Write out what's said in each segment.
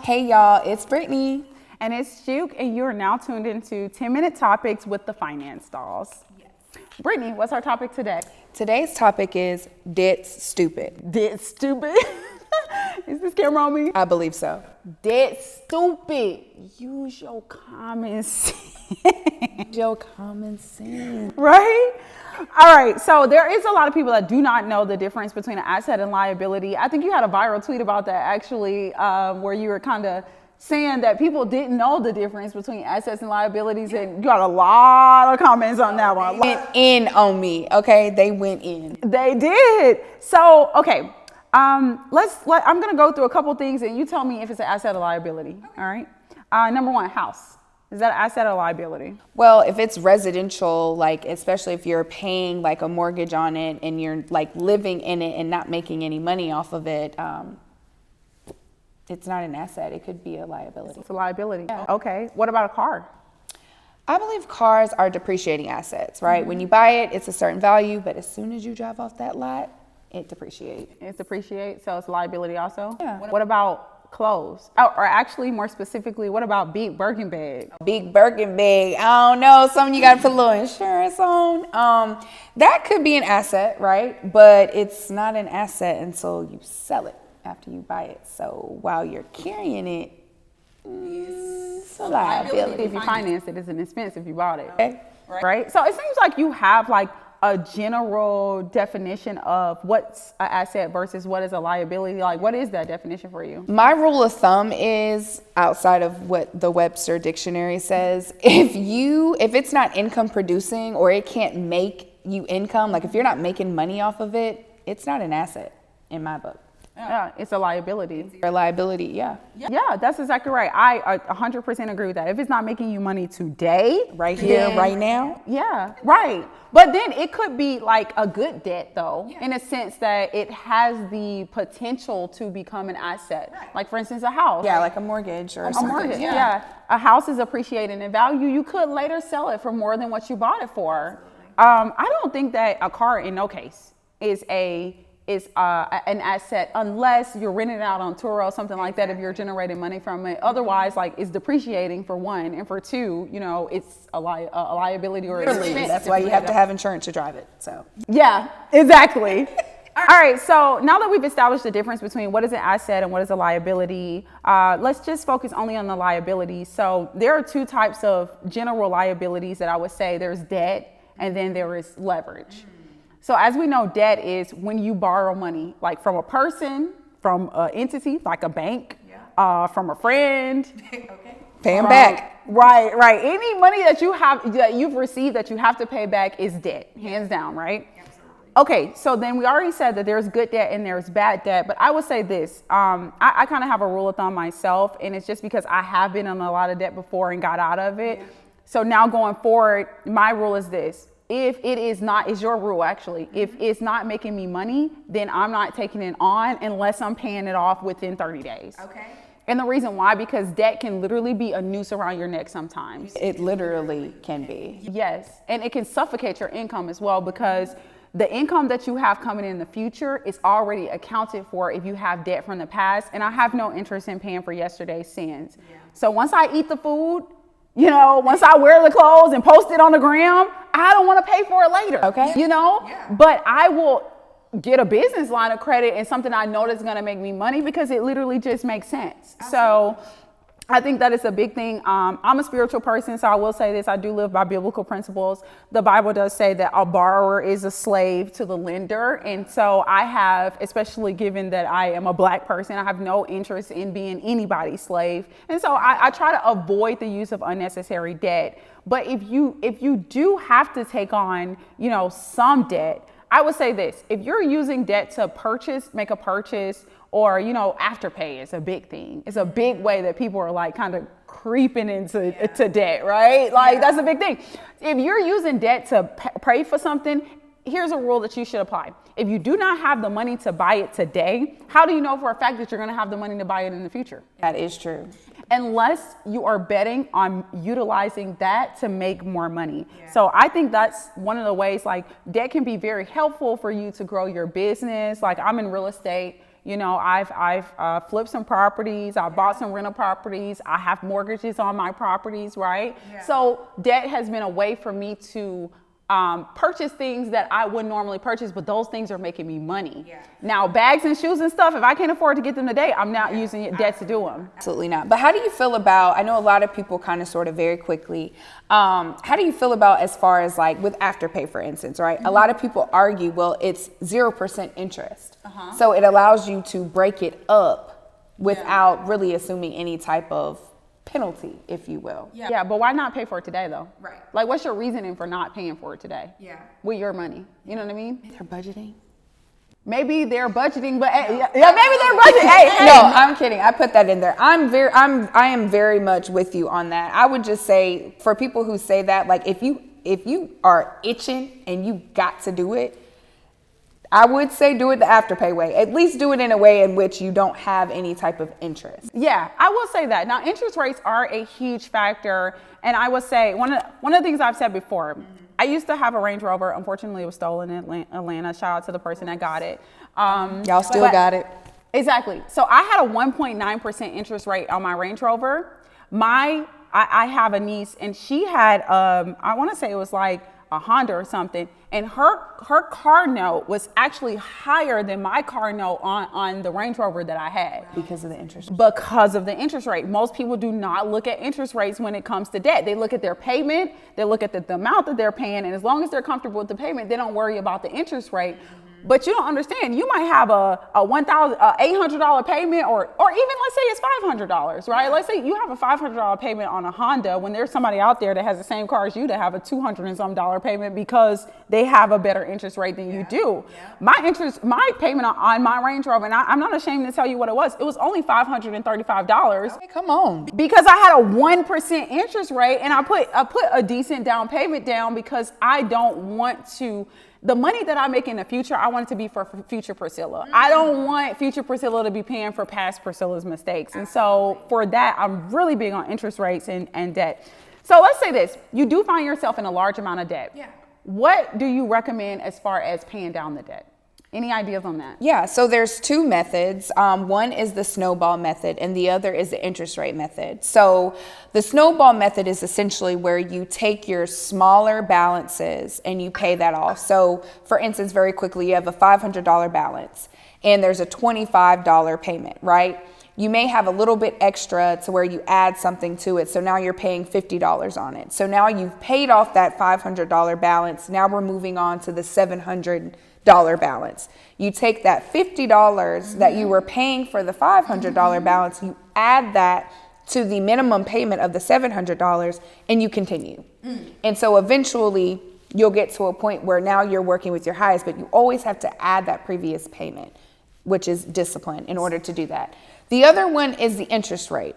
Hey y'all, it's Brittany. And it's Juke, and you are now tuned into 10-Minute Topics with the Finance Dolls. Yes. Brittany, what's our topic today? Today's topic is Debt's Stupid. Dead stupid. Is this camera on me? I believe so. Dead stupid. Use your common sense. Your common sense. Right? All right. So there is a lot of people that do not know the difference between an asset and liability. I think you had a viral tweet about that actually, where you were kind of saying that people didn't know the difference between assets and liabilities, and you got a lot of comments on that one. Went in on me, okay? They went in. They did. So, okay. I'm gonna go through a couple things, and you tell me if it's an asset or liability. All right. Number one, house. Is that an asset or liability? Well, if it's residential, like especially if you're paying like a mortgage on it and you're like living in it and not making any money off of it, it's not an asset. It could be a liability. It's a liability. Yeah. Okay. What about a car? I believe cars are depreciating assets, right? When you buy it, it's a certain value, but as soon as you drive off that lot, it depreciates. It depreciates, so it's a liability also? Yeah. What about clothes? Oh, or actually, more specifically, what about big Birkin bag? Big Birkin bag. I don't know. Something you got to put a little insurance on. That could be an asset, right? But it's not an asset until you sell it after you buy it. So while you're carrying it, it's a liability. If you finance it, it's an expense if you bought it. Okay. Right? So it seems like you have like a general definition of what's an asset versus what is a liability. Like, what is that definition for you? My rule of thumb is, outside of what the Webster Dictionary says, if it's not income producing or it can't make you income, like if you're not making money off of it, it's not an asset in my book. Yeah, it's a liability. A liability, yeah. Yeah, that's exactly right. I 100% agree with that. If it's not making you money today, Right here, right now. yeah, right. But then it could be like a good debt though, in a sense that it has the potential to become an asset. Right. Like for instance, a house. Yeah, like a mortgage or something. Mortgage, yeah. A house is appreciating in value. You could later sell it for more than what you bought it for. I don't think that a car in no case is an asset unless you're renting it out on Turo or something like that, if you're generating money from it. Otherwise, like, it's depreciating for one, and for two, you know, it's a liability or an expense. That's why you have to have insurance to drive it. So yeah, exactly. All right, so now that we've established the difference between what is an asset and what is a liability, let's just focus only on the liability. So there are two types of general liabilities that I would say. There's debt, and then there is leverage. So as we know, debt is when you borrow money, like from a person, from an entity, like a bank, from a friend. Okay. Pay them back. Right. Any money that you've received that you have to pay back is debt, hands down, right? Absolutely. Okay, so then we already said that there's good debt and there's bad debt, but I would say this, I kind of have a rule of thumb myself, and it's just because I have been in a lot of debt before and got out of it. Yeah. So now going forward, my rule is this. If it is not, is your rule actually, if it's not making me money, then I'm not taking it on unless I'm paying it off within 30 days. Okay. And the reason why, because debt can literally be a noose around your neck sometimes. It literally can be. Yes. And it can suffocate your income as well, because the income that you have coming in the future is already accounted for if you have debt from the past. And I have no interest in paying for yesterday's sins. Yeah. So once I eat the food, you know, once I wear the clothes and post it on the gram, I don't want to pay for it later. Okay. You know, but I will get a business line of credit and something I know that's going to make me money, because it literally just makes sense. Absolutely. So I think that is a big thing. I'm a spiritual person, so I will say this. I do live by biblical principles. The Bible does say that a borrower is a slave to the lender. And so I have, especially given that I am a Black person, I have no interest in being anybody's slave. And so I try to avoid the use of unnecessary debt. But if you do have to take on, you know, some debt, I would say this. If you're using debt to make a purchase, or, you know, Afterpay is a big thing. It's a big way that people are like kind of creeping into to debt, right? Like that's a big thing. If you're using debt to pay for something, here's a rule that you should apply. If you do not have the money to buy it today, how do you know for a fact that you're going to have the money to buy it in the future? That is true. Unless you are betting on utilizing that to make more money. Yeah. So I think that's one of the ways, like, debt can be very helpful for you to grow your business. Like, I'm in real estate. You know, I've flipped some properties. I bought some rental properties. I have mortgages on my properties, right? Yeah. So debt has been a way for me to purchase things that I wouldn't normally purchase, but those things are making me money. Yeah. Now, bags and shoes and stuff, if I can't afford to get them today, I'm not using debt to do them. Absolutely not. But how do you feel about, I know a lot of people kind of sort of very quickly, how do you feel about as far as like with Afterpay, for instance, right? Mm-hmm. A lot of people argue, well, it's 0% interest. Uh-huh. So it allows you to break it up without really assuming any type of penalty, if you will. Yeah, but why not pay for it today though? Right. Like, what's your reasoning for not paying for it today? Yeah. With your money, you know what I mean? They're budgeting. Maybe they're budgeting, but maybe they're budgeting. Hey. No, I'm kidding. I put that in there. I am very much with you on that. I would just say for people who say that, like if you are itching and you got to do it, I would say do it the Afterpay way. At least do it in a way in which you don't have any type of interest. Yeah, I will say that. Now, interest rates are a huge factor. And I would say one of the things I've said before, I used to have a Range Rover. Unfortunately, it was stolen in Atlanta. Shout out to the person that got it. Y'all still got it. Exactly. So I had a 1.9% interest rate on my Range Rover. I have a niece and she had, I want to say it was like a Honda or something, and her car note was actually higher than my car note on the Range Rover that I had. Because of the interest rate. Because of the interest rate. Most people do not look at interest rates when it comes to debt. They look at their payment, they look at the amount that they're paying, and as long as they're comfortable with the payment, they don't worry about the interest rate. But you don't understand. You might have a $800 payment, or even let's say it's $500, right? Let's say you have a $500 payment on a Honda when there's somebody out there that has the same car as you that have a $200 and some payment because they have a better interest rate than you do. Yeah. My payment on my Range Rover, and I'm not ashamed to tell you what it was only $535. Okay, come on. Because I had a 1% interest rate, and I put a decent down payment down because I don't want to. The money that I make in the future, I want it to be for future Priscilla. Mm-hmm. I don't want future Priscilla to be paying for past Priscilla's mistakes. And so for that, I'm really big on interest rates and debt. So let's say this, you do find yourself in a large amount of debt. Yeah. What do you recommend as far as paying down the debt? Any ideas on that? Yeah, so there's two methods. One is the snowball method and the other is the interest rate method. So the snowball method is essentially where you take your smaller balances and you pay that off. So for instance, very quickly, you have a $500 balance and there's a $25 payment, right? You may have a little bit extra to where you add something to it. So now you're paying $50 on it. So now you've paid off that $500 balance. Now we're moving on to the $700 balance. You take that $50 that you were paying for the $500 balance, you add that to the minimum payment of the $700 and you continue. And so eventually you'll get to a point where now you're working with your highest, but you always have to add that previous payment, which is discipline in order to do that. The other one is the interest rate.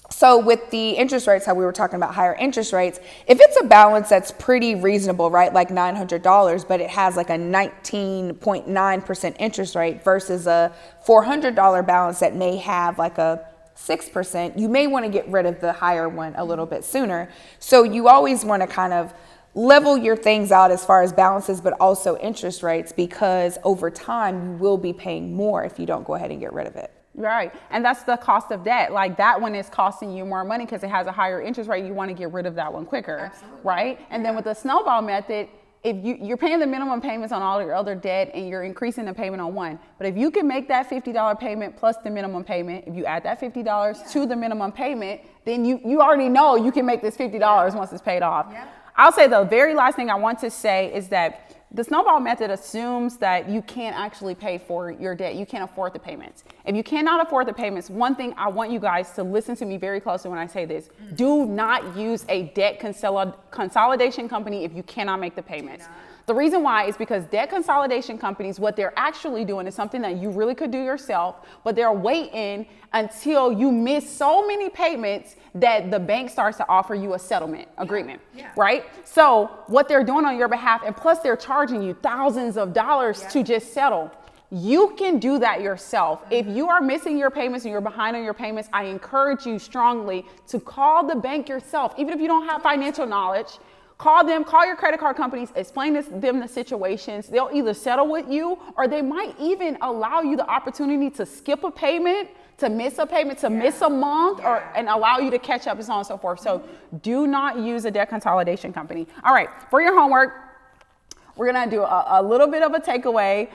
So with the interest rates, how we were talking about higher interest rates, if it's a balance that's pretty reasonable, right, like $900, but it has like a 19.9% interest rate versus a $400 balance that may have like a 6%, you may want to get rid of the higher one a little bit sooner. So you always want to kind of level your things out as far as balances, but also interest rates, because over time you will be paying more if you don't go ahead and get rid of it. Right. And that's the cost of debt. Like that one is costing you more money because it has a higher interest rate. You want to get rid of that one quicker. Absolutely. Right. And then with the snowball method, if you're paying the minimum payments on all your other debt and you're increasing the payment on one. But if you can make that $50 payment plus the minimum payment, if you add that $50 to the minimum payment, then you already know you can make this $50 once it's paid off. Yeah. I'll say the very last thing I want to say is that the snowball method assumes that you can't actually pay for your debt. You can't afford the payments. If you cannot afford the payments, one thing I want you guys to listen to me very closely when I say this, do not use a debt consolidation company if you cannot make the payments. The reason why is because debt consolidation companies, what they're actually doing is something that you really could do yourself, but they're waiting until you miss so many payments that the bank starts to offer you a settlement agreement, right? So what they're doing on your behalf, and plus they're charging you thousands of dollars to just settle. You can do that yourself. If you are missing your payments and you're behind on your payments, I encourage you strongly to call the bank yourself. Even if you don't have financial knowledge, Call them, call your credit card companies, explain them the situations. They'll either settle with you or they might even allow you the opportunity to skip a payment, to miss a payment, to miss a month, and allow you to catch up and so on and so forth. So do not use a debt consolidation company. All right, for your homework, we're gonna do a little bit of a takeaway.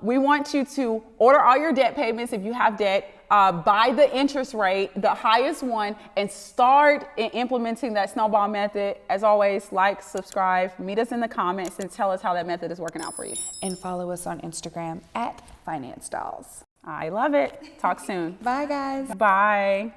We want you to order all your debt payments if you have debt, by the interest rate, the highest one, and start implementing that snowball method. As always, like, subscribe, meet us in the comments, and tell us how that method is working out for you. And follow us on Instagram at Finance Dolls. I love it. Talk soon. Bye, guys. Bye.